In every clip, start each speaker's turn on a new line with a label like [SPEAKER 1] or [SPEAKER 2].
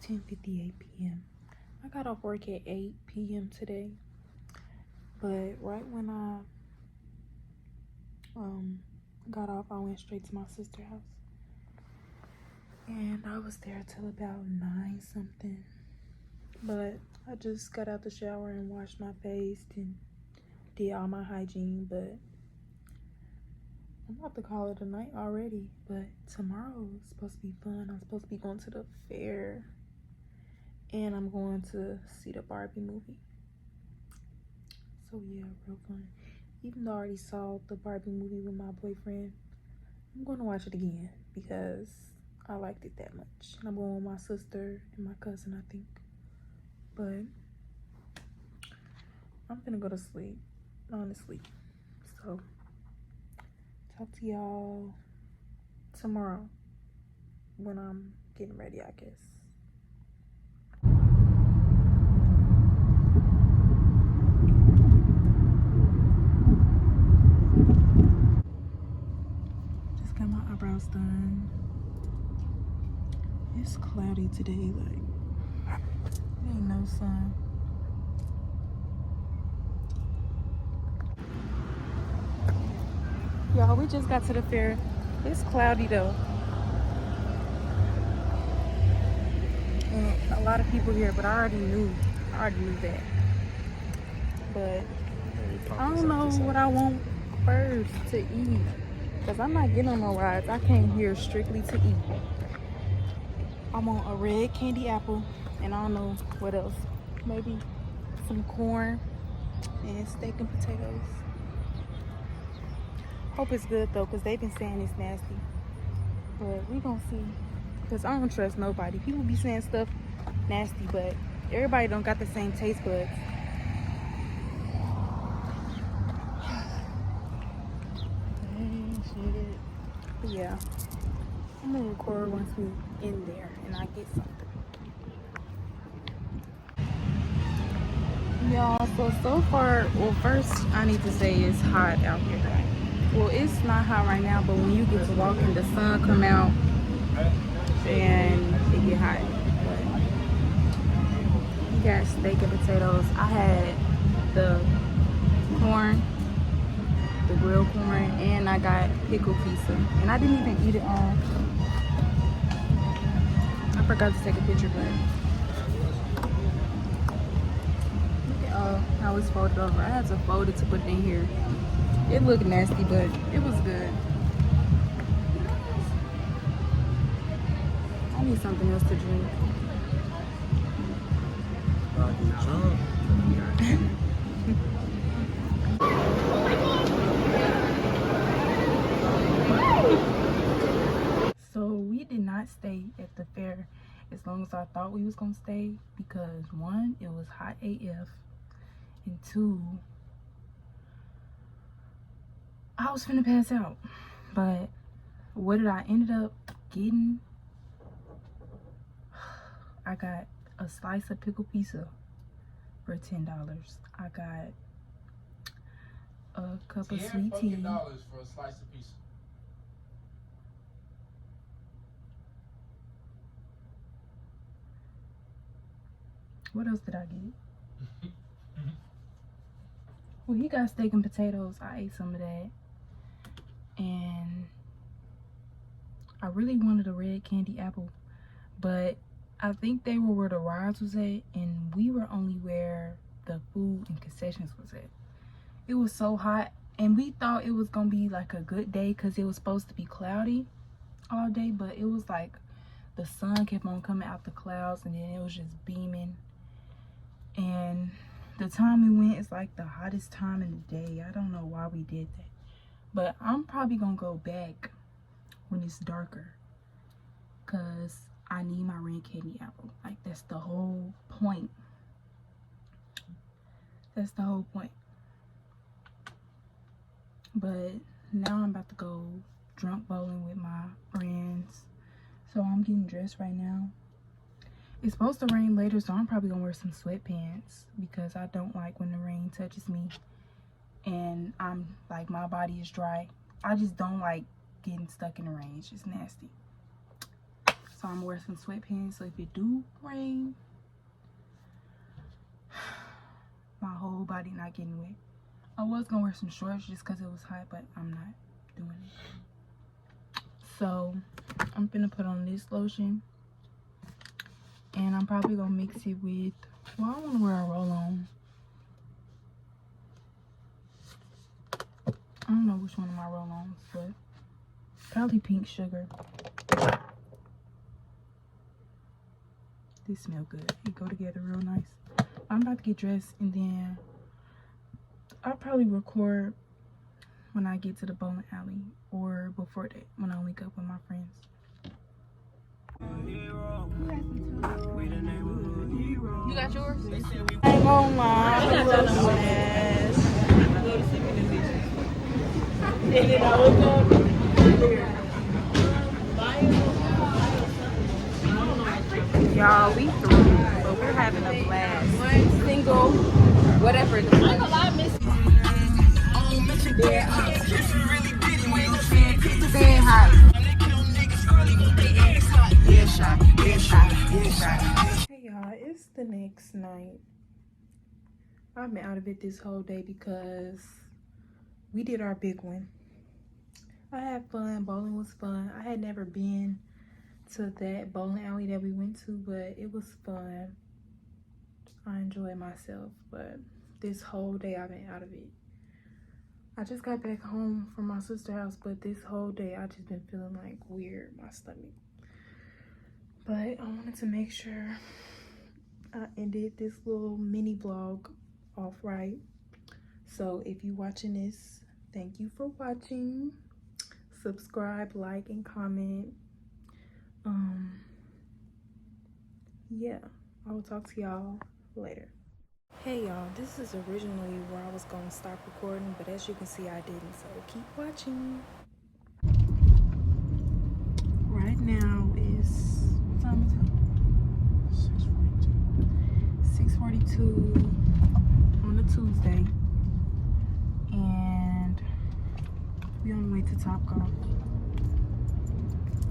[SPEAKER 1] 10:58 p.m. I got off work at 8 p.m. today, but right when I got off, I went straight to my sister's house, and I was there till about 9 something. But I just got out the shower and washed my face and did all my hygiene. But I'm about to call it a night already. But tomorrow is supposed to be fun. I'm supposed to be going to the fair, and I'm going to see the Barbie movie. So yeah, real fun. Even though I already saw the Barbie movie with my boyfriend, I'm going to watch it again because I liked it that much. And I'm going with my sister and my cousin, I think. But I'm gonna go to sleep, honestly. So talk to y'all tomorrow when I'm getting ready, I guess. Just got my eyebrows done. It's cloudy today, like there ain't no sun. Y'all, we just got to the fair. It's cloudy though. And a lot of people here, but I already knew that. But I don't know what I want first to eat, because I'm not getting on no rides. I came here strictly to eat. I want a red candy apple, and I don't know what else. Maybe some corn and steak and potatoes. Hope it's good though, because they've been saying it's nasty. But we gonna see, because I don't trust nobody. People be saying stuff nasty, but everybody don't got the same taste buds. But yeah, I'm gonna record once we in there and I get something. Y'all, so far, well, first I need to say it's hot out here. Well, it's not hot right now, but when you get to walk and the sun come out, and it get hot. But you got steak and potatoes. I had the corn, the grilled corn, and I got pickled pizza, and I didn't even eat it all. I forgot to take a picture, but look at how it's folded over. I had to fold it to put it in here. It looked nasty, but it was good. I need something else to drink. So we did not stay at the fair as long as I thought we was gonna stay, because one, it was hot AF, and two, I was finna pass out. But what did I ended up getting? I got a slice of pickled pizza for $10. I got a cup of sweet tea. $10 for a slice of pizza. What else did I get? Well, he got steak and potatoes. I ate some of that. And I really wanted a red candy apple, but I think they were where the rides was at, and we were only where the food and concessions was at. It was so hot, and we thought it was gonna be like a good day because it was supposed to be cloudy all day, but it was like the sun kept on coming out the clouds, and then it was just beaming. And the time we went is like the hottest time in the day. I don't know why we did that, but I'm probably gonna go back when it's darker, because I need my red candy apple. Like, that's the whole point. That's the whole point. But now I'm about to go drunk bowling with my friends. So I'm getting dressed right now. It's supposed to rain later, so I'm probably gonna wear some sweatpants because I don't like when the rain touches me. And I'm like, my body is dry. I just don't like getting stuck in the rain. It's just nasty. So I'm gonna wear some sweatpants so if it do rain, my whole body not getting wet. I was gonna wear some shorts just because it was hot, but I'm not doing it. So I'm gonna put on this lotion, and I'm probably gonna mix it with, well, I want to wear a roll-on. I don't know which one of my roll-ons, but probably pink sugar. This smells good. It go together real nice. I'm about to get dressed, and then I'll probably record when I get to the bowling alley, or before that when I link up with my friends. You got yours? I ain't gonna lie. And then I look up. Y'all, we through, but we're having a blast. One single, whatever. I'm gonna lie, miss. Staying hot. Hey y'all, it's the next night. I've been out of it this whole day because we did our big one. I had fun. Bowling was fun. I had never been to that bowling alley that we went to, but it was fun. I enjoyed myself, but this whole day I've been out of it. I just got back home from my sister's house, but this whole day I just been feeling like weird, my stomach. But I wanted to make sure I ended this little mini vlog off right. So if you watching this, thank you for watching. Subscribe, like, and comment. Yeah, I will talk to y'all later. Hey y'all, this is originally where I was gonna stop recording, but as you can see I didn't, so keep watching. Right now is, what time is it? 6:42 on a Tuesday, and we on the way to Topgolf.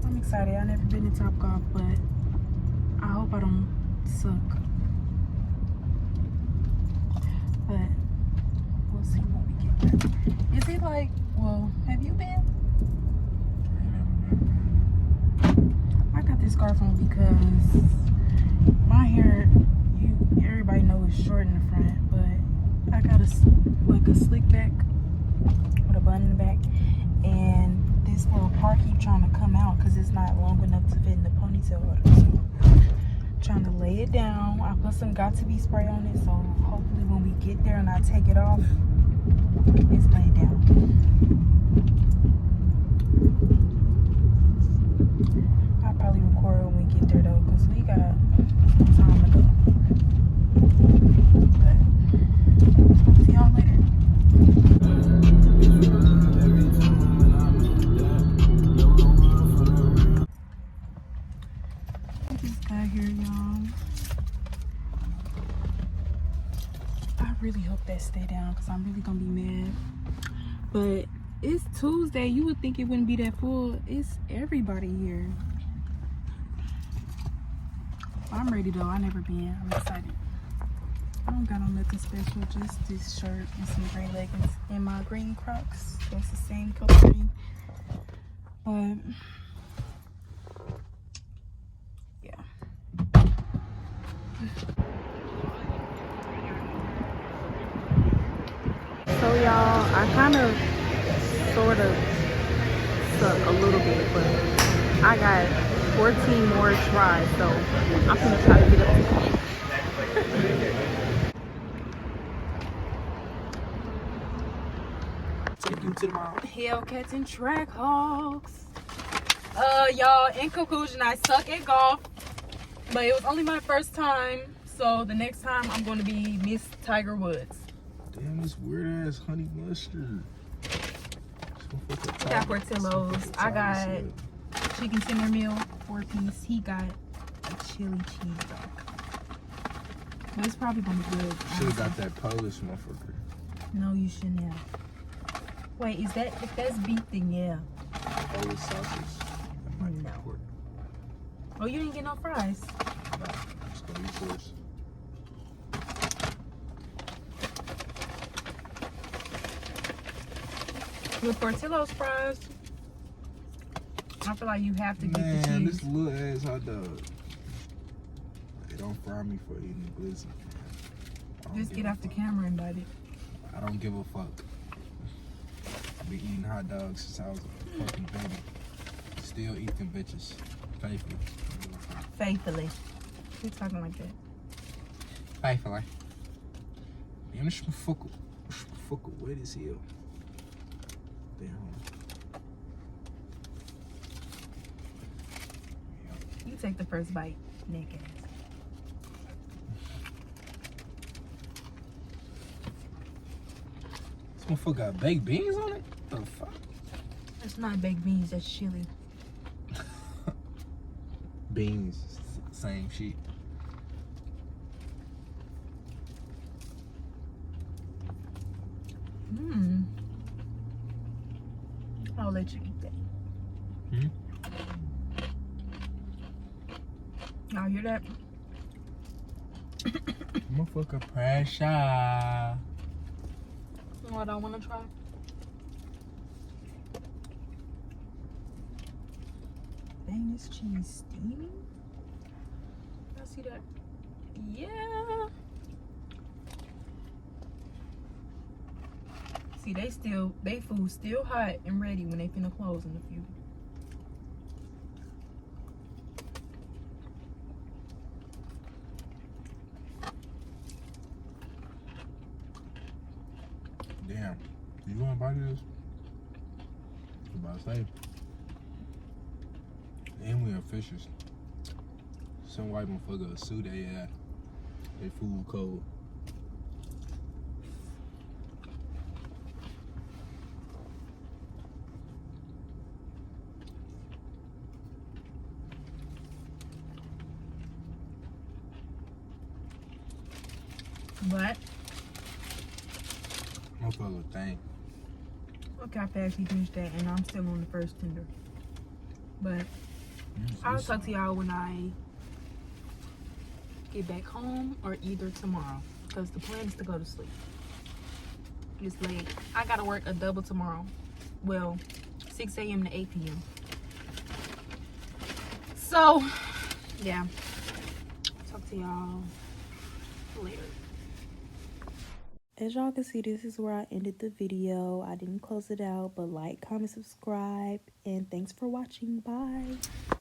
[SPEAKER 1] I'm excited. I've never been to Topgolf, but I hope I don't suck. But we'll see when we get there. Is it like, well, have you been? I got this scarf on because my hair, everybody knows it's short in the front, but I got a slick back with a bun in the back, and this little part keep trying to come out because it's not long enough to fit in the ponytail. So trying to lay it down. I put some got to be spray on it, so hopefully when we get there and I take it off, it's laid down. I'll probably record when we get there though, because we got some time to go. But I'll see y'all later. Here, y'all. I really hope that stay down because I'm really gonna be mad. But it's Tuesday. You would think it wouldn't be that full. It's everybody here. I'm ready though. I never been. I'm excited. I don't got on nothing special. Just this shirt and some gray leggings and my green Crocs. That's the same color green. But so y'all, I kind of sort of suck a little bit, but I got 14 more tries, so I'm gonna try to get up to 20. Take you to tomorrow. Hellcats and track hawks. Y'all, in conclusion, I suck at golf, but it was only my first time, so the next time I'm going to be Miss Tiger Woods.
[SPEAKER 2] Damn, this weird ass honey mustard.
[SPEAKER 1] I got Portillo's. I got chicken tender meal, 4-piece. He got a chili cheese dog. But it's probably gonna be good.
[SPEAKER 2] Should have got that Polish motherfucker.
[SPEAKER 1] No, you shouldn't have. Wait, is that, if that's beef, then yeah.
[SPEAKER 2] Polish sausage.
[SPEAKER 1] No. Oh, you didn't get no fries.
[SPEAKER 2] Nah, let's go eat first.
[SPEAKER 1] With Portillo's fries, I feel like you have to get the
[SPEAKER 2] Man,
[SPEAKER 1] cheese.
[SPEAKER 2] this little ass hot dog. They don't fry me for eating glizzy. I don't
[SPEAKER 1] Just
[SPEAKER 2] give
[SPEAKER 1] get
[SPEAKER 2] a
[SPEAKER 1] off the
[SPEAKER 2] fuck.
[SPEAKER 1] camera and bite it.
[SPEAKER 2] I don't give a fuck. I've been eating hot dogs since I was a fucking baby. Still eat them bitches. Faithfully.
[SPEAKER 1] Faithfully. Who's talking like that?
[SPEAKER 2] Faithfully. Damn, this motherfucker wet as hell. Damn.
[SPEAKER 1] You take the first bite, naked.
[SPEAKER 2] This motherfucker got baked beans on it? What the fuck?
[SPEAKER 1] That's not baked beans, that's chili.
[SPEAKER 2] Beans, same shit.
[SPEAKER 1] Mmm. I'll let you eat that. Y'all hear that?
[SPEAKER 2] Motherfucker pressure.
[SPEAKER 1] What I want to try? Dang, this cheese steaming. Y'all see that? Yeah. See, they food still hot and ready when they finna close in a few.
[SPEAKER 2] Damn. You wanna buy this? I'm about to say. And we are fishers. Some white motherfucker sue they food cold.
[SPEAKER 1] But
[SPEAKER 2] Motherfucker thing.
[SPEAKER 1] look how fast he finished that, and I'm still on the first tender. But I'll talk to y'all when I get back home or either tomorrow, because the plan is to go to sleep. It's late. I gotta work a double tomorrow. Well, 6 a.m. to 8 p.m. So, yeah. Talk to y'all later. As y'all can see, this is where I ended the video. I didn't close it out, but like, comment, subscribe, and thanks for watching. Bye.